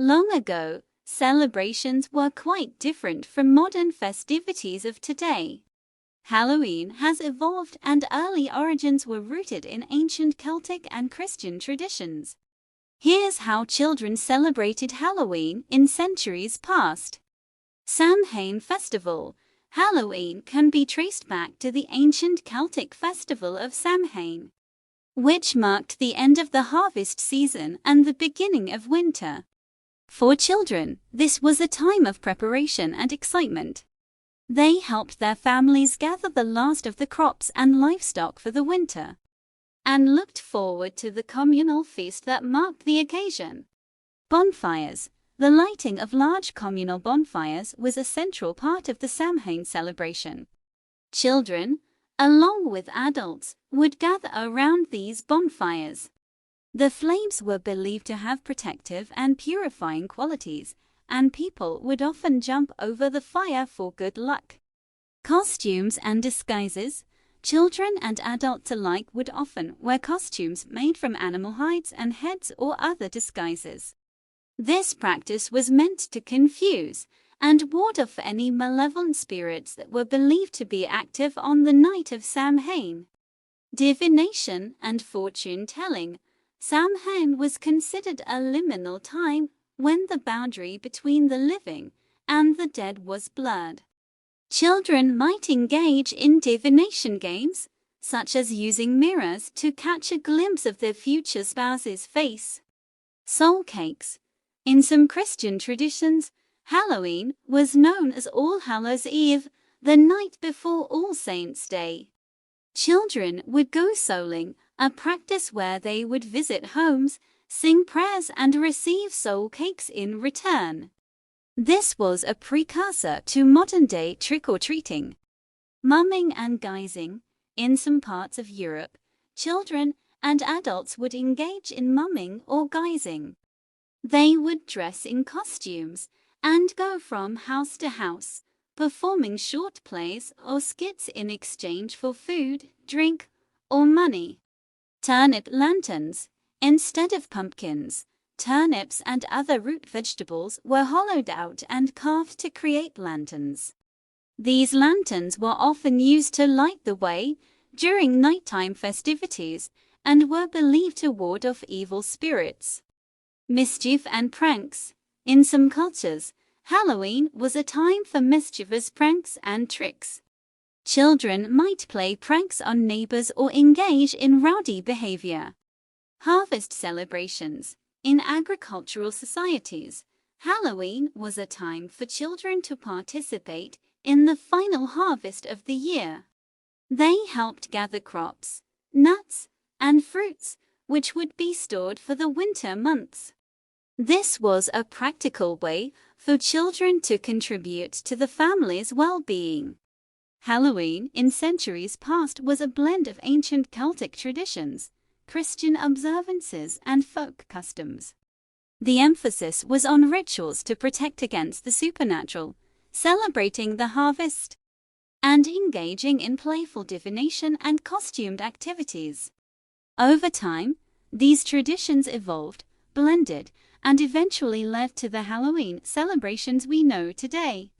Long ago, celebrations were quite different from modern festivities of today. Halloween has evolved, and early origins were rooted in ancient Celtic and Christian traditions. Here's how children celebrated Halloween in centuries past. Samhain Festival. Halloween can be traced back to the ancient Celtic festival of Samhain, which marked the end of the harvest season and the beginning of winter. For children, this was a time of preparation and excitement. They helped their families gather the last of the crops and livestock for the winter, and looked forward to the communal feast that marked the occasion. Bonfires. The lighting of large communal bonfires was a central part of the Samhain celebration. Children, along with adults, would gather around these bonfires. The flames were believed to have protective and purifying qualities, and people would often jump over the fire for good luck. Costumes and disguises. Children and adults alike would often wear costumes made from animal hides and heads or other disguises. This practice was meant to confuse and ward off any malevolent spirits that were believed to be active on the night of Samhain. Divination and fortune-telling. Samhain was considered a liminal time when the boundary between the living and the dead was blurred. Children might engage in divination games, such as using mirrors to catch a glimpse of their future spouse's face. Soul cakes. In some Christian traditions, Halloween was known as All Hallows' Eve, the night before All Saints' Day. Children would go souling, a practice where they would visit homes, sing prayers, and receive soul cakes in return. This was a precursor to modern-day trick-or-treating. Mumming and guising. In some parts of Europe, children and adults would engage in mumming or guising. They would dress in costumes and go from house to house, performing short plays or skits in exchange for food, drink, or money. Turnip lanterns. Instead of pumpkins, turnips and other root vegetables were hollowed out and carved to create lanterns. These lanterns were often used to light the way during nighttime festivities and were believed to ward off evil spirits. Mischief and pranks. In some cultures, Halloween was a time for mischievous pranks and tricks. Children might play pranks on neighbors or engage in rowdy behavior. Harvest celebrations. In agricultural societies, Halloween was a time for children to participate in the final harvest of the year. They helped gather crops, nuts, and fruits, which would be stored for the winter months. This was a practical way for children to contribute to the family's well-being. Halloween in centuries past was a blend of ancient Celtic traditions, Christian observances, and folk customs. The emphasis was on rituals to protect against the supernatural, celebrating the harvest, and engaging in playful divination and costumed activities. Over time, these traditions evolved, blended, and eventually led to the Halloween celebrations we know today.